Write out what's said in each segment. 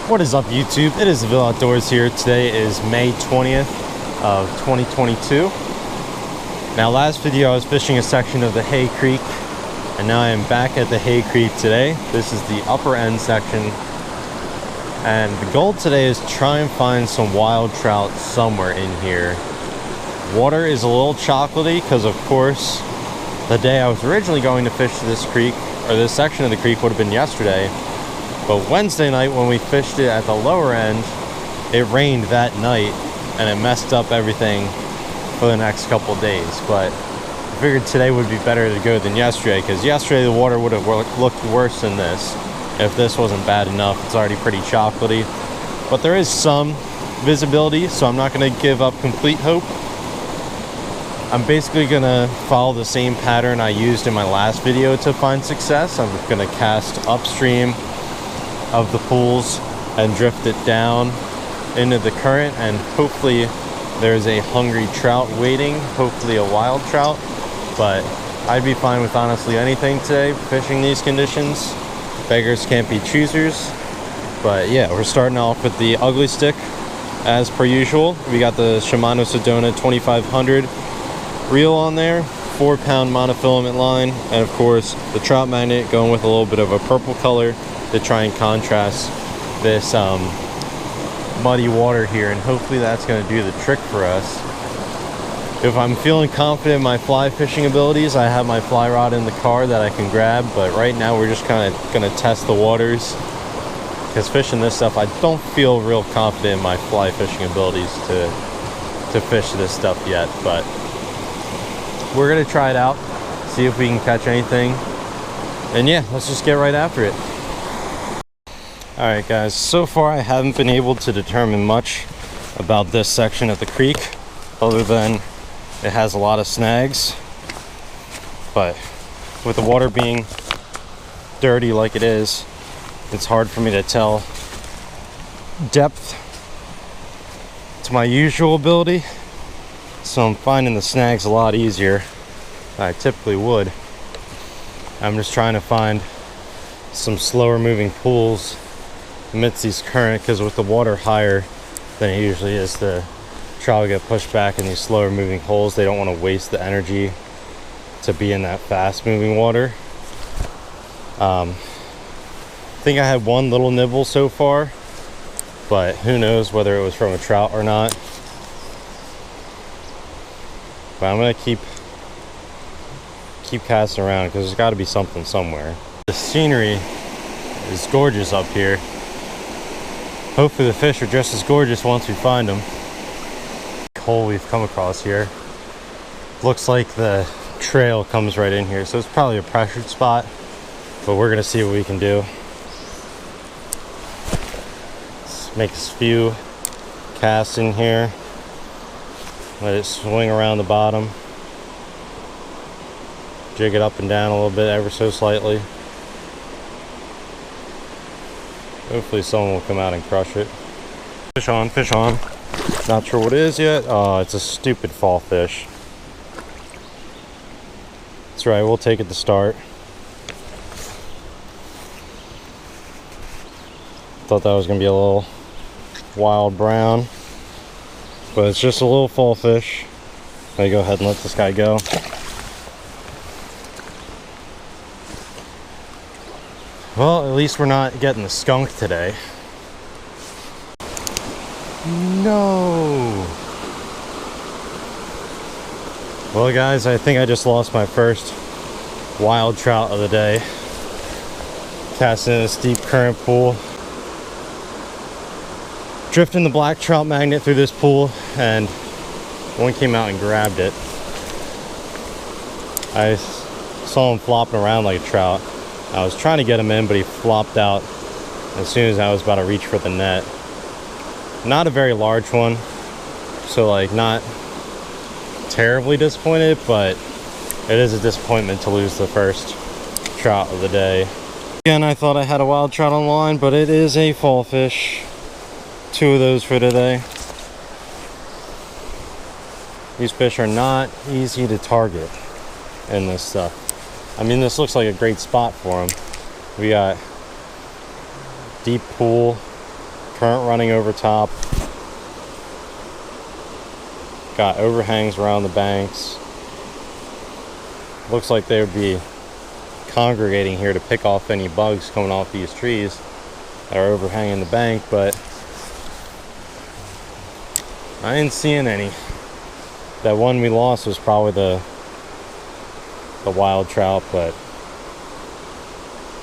What is up, YouTube? It is the Ville Outdoors here. Today is May 20th of 2022. Now, last video I was fishing a section of the Hay Creek, and now I am back at the Hay Creek today. This is the upper end section, and the goal today is to try and find some wild trout somewhere in here. Water is a little chocolatey because, of course, the day I was originally going to fish this creek, or this section of the creek, would have been yesterday. But Wednesday night when we fished it at the lower end, it rained that night and it messed up everything for the next couple of days. But I figured today would be better to go than yesterday, because yesterday the water would have looked worse than this if this wasn't bad enough. It's already pretty chocolatey, but there is some visibility, so I'm not going to give up complete hope. I'm basically going to follow the same pattern I used in my last video to find success. I'm going to cast upstream of the pools and drift it down into the current, and hopefully there's a hungry trout waiting, hopefully a wild trout. But I'd be fine with honestly anything today fishing these conditions. Beggars can't be choosers. But yeah, we're starting off with the ugly stick as per usual. We got the Shimano Sedona 2500 reel on there, 4-pound monofilament line, and of course the trout magnet, going with a little bit of a purple color to try and contrast this muddy water here, and hopefully that's going to do the trick for us. If I'm feeling confident in my fly fishing abilities, I have my fly rod in the car that I can grab, but right now we're just kind of going to test the waters, because fishing this stuff, I don't feel real confident in my fly fishing abilities to fish this stuff yet. But we're going to try it out, see if we can catch anything, and yeah, let's just get right after it. Alright guys, so far I haven't been able to determine much about this section of the creek, other than it has a lot of snags. But with the water being dirty like it is, it's hard for me to tell depth to my usual ability. So I'm finding the snags a lot easier than I typically would. I'm just trying to find some slower moving pools amidst these current, because with the water higher than it usually is, the trout will get pushed back in these slower moving holes. They don't want to waste the energy to be in that fast moving water. I think I had one little nibble so far, but who knows whether it was from a trout or not. But I'm gonna keep casting around, because there's got to be something somewhere. The scenery is gorgeous up here. Hopefully the fish are just as gorgeous once we find them. Hole we've come across here, looks like the trail comes right in here, so it's probably a pressured spot, but we're gonna see what we can do. Let's make a few casts in here, let it swing around the bottom, jig it up and down a little bit, ever so slightly. Hopefully someone will come out and crush it. Fish on, fish on. Not sure what it is yet. Oh, it's a stupid fall fish. That's right, we'll take it to start. Thought that was gonna be a little wild brown, but it's just a little fall fish. Let me go ahead and let this guy go. Well, at least we're not getting the skunk today. No! Well guys, I think I just lost my first wild trout of the day. Casting in a steep current pool. Drifting the black trout magnet through this pool, and one came out and grabbed it. I saw him flopping around like a trout. I was trying to get him in, but he flopped out as soon as I was about to reach for the net. Not a very large one, so like not terribly disappointed, but it is a disappointment to lose the first trout of the day. Again, I thought I had a wild trout on the line, but it is a fall fish. 2 of those for today. These fish are not easy to target in this stuff. I mean, this looks like a great spot for them. We got deep pool, current running over top. Got overhangs around the banks. Looks like they would be congregating here to pick off any bugs coming off these trees that are overhanging the bank, but I ain't seeing any. That one we lost was probably the wild trout, but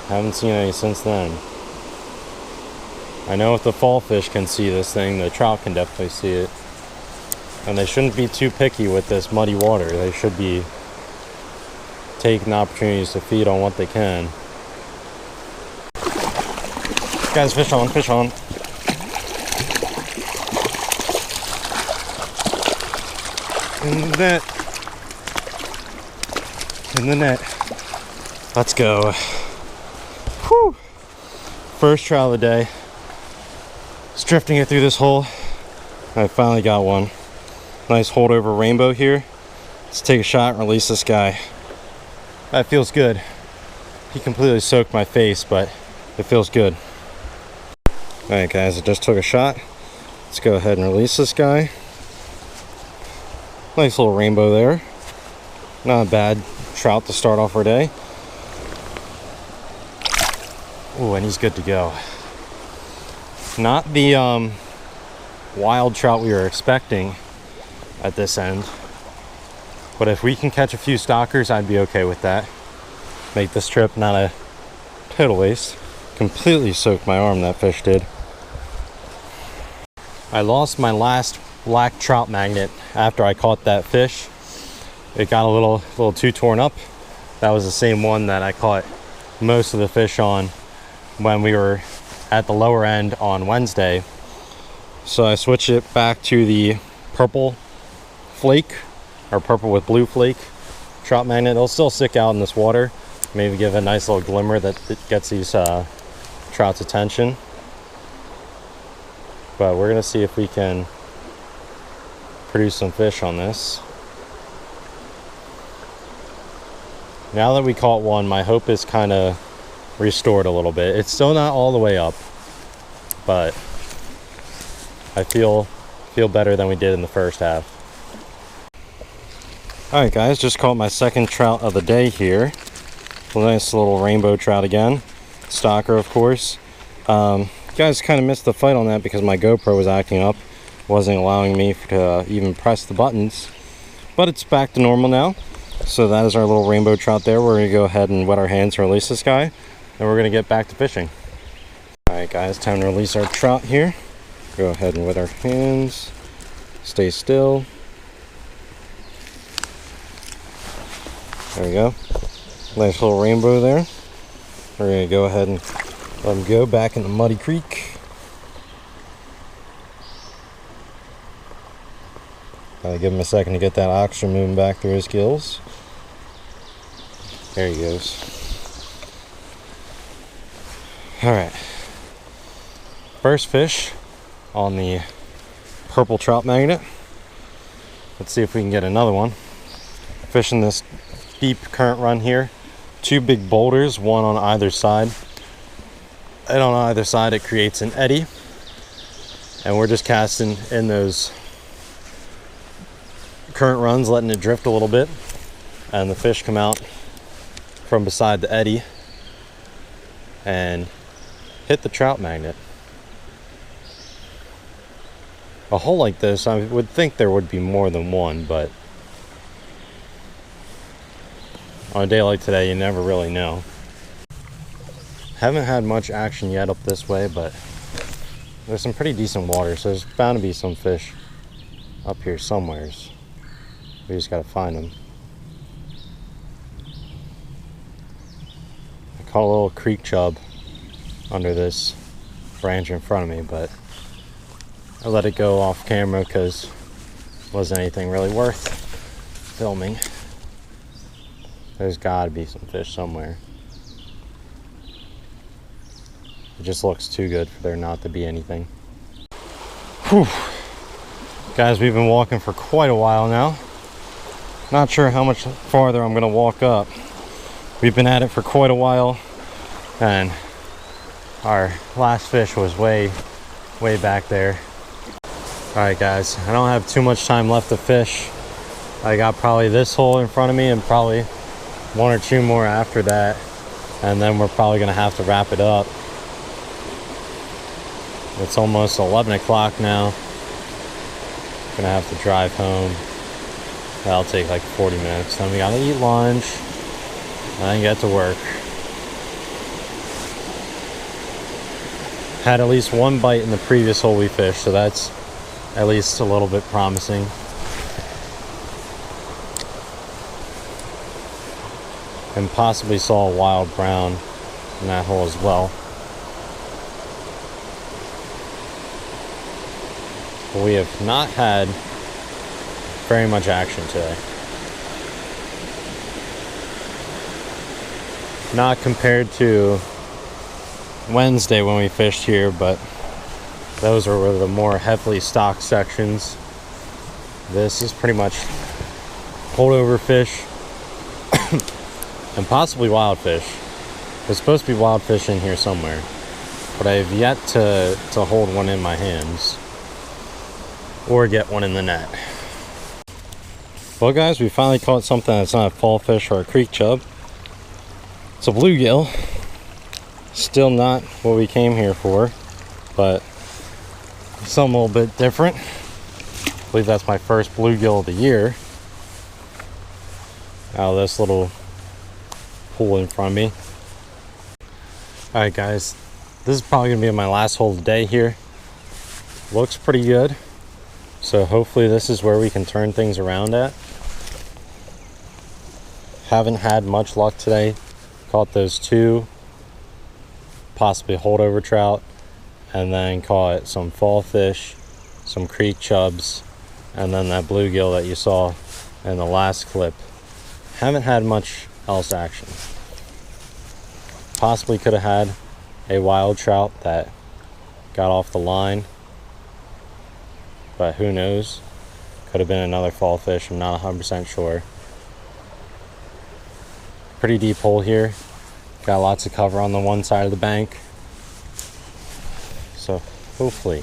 haven't seen any since then. I know if the fall fish can see this thing, the trout can definitely see it. And they shouldn't be too picky with this muddy water. They should be taking opportunities to feed on what they can. Guys, fish on, fish on. In the net. In the net. Let's go. Whew. First trout of the day. Just drifting it through this hole. I finally got one. Nice holdover rainbow here. Let's take a shot and release this guy. That feels good. He completely soaked my face, but it feels good. Alright guys, I just took a shot. Let's go ahead and release this guy. Nice little rainbow there. Not a bad trout to start off our day. Oh, and he's good to go. Not the wild trout we were expecting at this end. But if we can catch a few stalkers, I'd be okay with that. Make this trip not a total waste. Completely soaked my arm, that fish did. I lost my last black trout magnet after I caught that fish. It got a little too torn up. That was the same one that I caught most of the fish on when we were at the lower end on Wednesday. So I switched it back to the purple flake, or purple with blue flake trout magnet. It'll still stick out in this water. Maybe give a nice little glimmer that gets these trout's attention. But we're gonna see if we can produce some fish on this. Now that we caught one, my hope is kind of restored a little bit. It's still not all the way up, but I feel better than we did in the first half. Alright guys, just caught my second trout of the day here. A nice little rainbow trout again. Stalker, of course. Guys kind of missed the fight on that because my GoPro was acting up. Wasn't allowing me to even press the buttons. But it's back to normal now. So that is our little rainbow trout there. We're going to go ahead and wet our hands and release this guy. And we're going to get back to fishing. Alright guys, time to release our trout here. Go ahead and wet our hands. Stay still. There we go. Nice little rainbow there. We're going to go ahead and let him go back in the muddy creek. Gotta give him a second to get that oxygen moving back through his gills. There he goes. Alright. First fish on the purple trout magnet. Let's see if we can get another one. Fishing this deep current run here. Two big boulders, one on either side. And on either side it creates an eddy. And we're just casting in those current runs, letting it drift a little bit. And the fish come out from beside the eddy and hit the trout magnet. A hole like this, I would think there would be more than one, but on a day like today, you never really know. Haven't had much action yet up this way, but there's some pretty decent water, so there's bound to be some fish up here somewheres. We just gotta find them. I caught a little creek chub under this branch in front of me, but I let it go off camera because it wasn't anything really worth filming. There's gotta be some fish somewhere. It just looks too good for there not to be anything. Whew. Guys, we've been walking for quite a while now. Not sure how much farther I'm gonna walk up. We've been at it for quite a while, and our last fish was way way back there. Alright guys, I don't have too much time left to fish. I got probably this hole in front of me and probably one or two more after that, and then we're probably gonna have to wrap it up. It's almost 11 o'clock now. Gonna have to drive home. That'll take like 40 minutes. Then we gotta eat lunch and then get to work. Had at least one bite in the previous hole we fished, so that's at least a little bit promising. And possibly saw a wild brown in that hole as well. But we have not had very much action today. Not compared to Wednesday when we fished here, but those were the more heavily stocked sections. This is pretty much holdover fish and possibly wild fish. There's supposed to be wild fish in here somewhere, but I have yet to hold one in my hands or get one in the net. Well guys, we finally caught something that's not a fall fish or a creek chub. It's a bluegill. Still not what we came here for, but something a little bit different. I believe that's my first bluegill of the year out of this little pool in front of me. Alright guys, this is probably gonna be my last hole of the day here. Looks pretty good, so hopefully this is where we can turn things around at. Haven't had much luck today. Caught those two, possibly holdover trout, and then caught some fall fish, some creek chubs, and then that bluegill that you saw in the last clip. Haven't had much else action. Possibly could have had a wild trout that got off the line, but who knows? Could have been another fall fish. I'm not 100% sure. Pretty deep hole here. Got lots of cover on the one side of the bank. So hopefully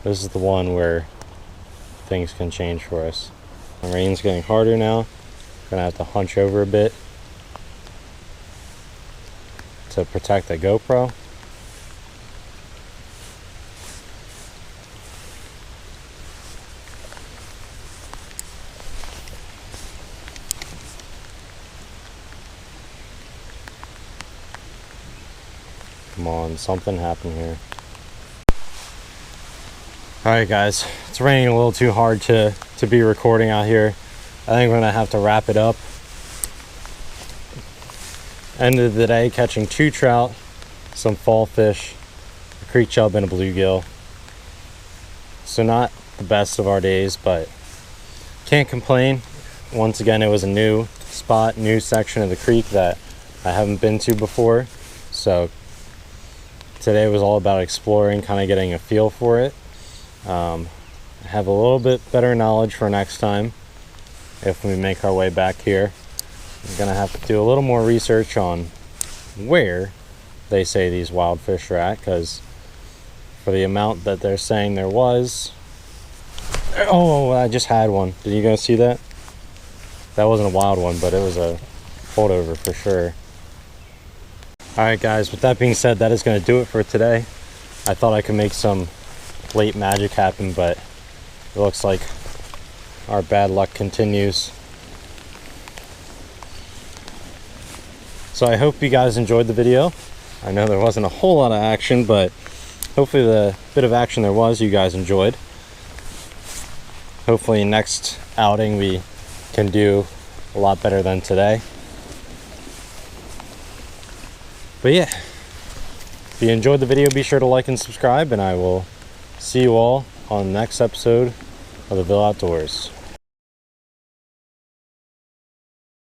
this is the one where things can change for us. The rain's getting harder now. Gonna have to hunch over a bit to protect the GoPro. Come on, something happened here. Alright guys, it's raining a little too hard to be recording out here. I think we're gonna have to wrap it up. End of the day catching 2 trout, some fall fish, a creek chub, and a bluegill. So not the best of our days, but can't complain. Once again, it was a new spot, new section of the creek that I haven't been to before. So today was all about exploring, kind of getting a feel for it. Have a little bit better knowledge for next time if we make our way back here. I'm gonna have to do a little more research on where they say these wild fish are at, because for the amount that they're saying there was, oh, I just had one. Did you guys see that? That wasn't a wild one, but it was a holdover for sure. Alright guys, with that being said, that is going to do it for today. I thought I could make some late magic happen, but it looks like our bad luck continues. So I hope you guys enjoyed the video. I know there wasn't a whole lot of action, but hopefully the bit of action there was, you guys enjoyed. Hopefully next outing we can do a lot better than today. But yeah, if you enjoyed the video, be sure to like and subscribe, and I will see you all on the next episode of the Ville Outdoors.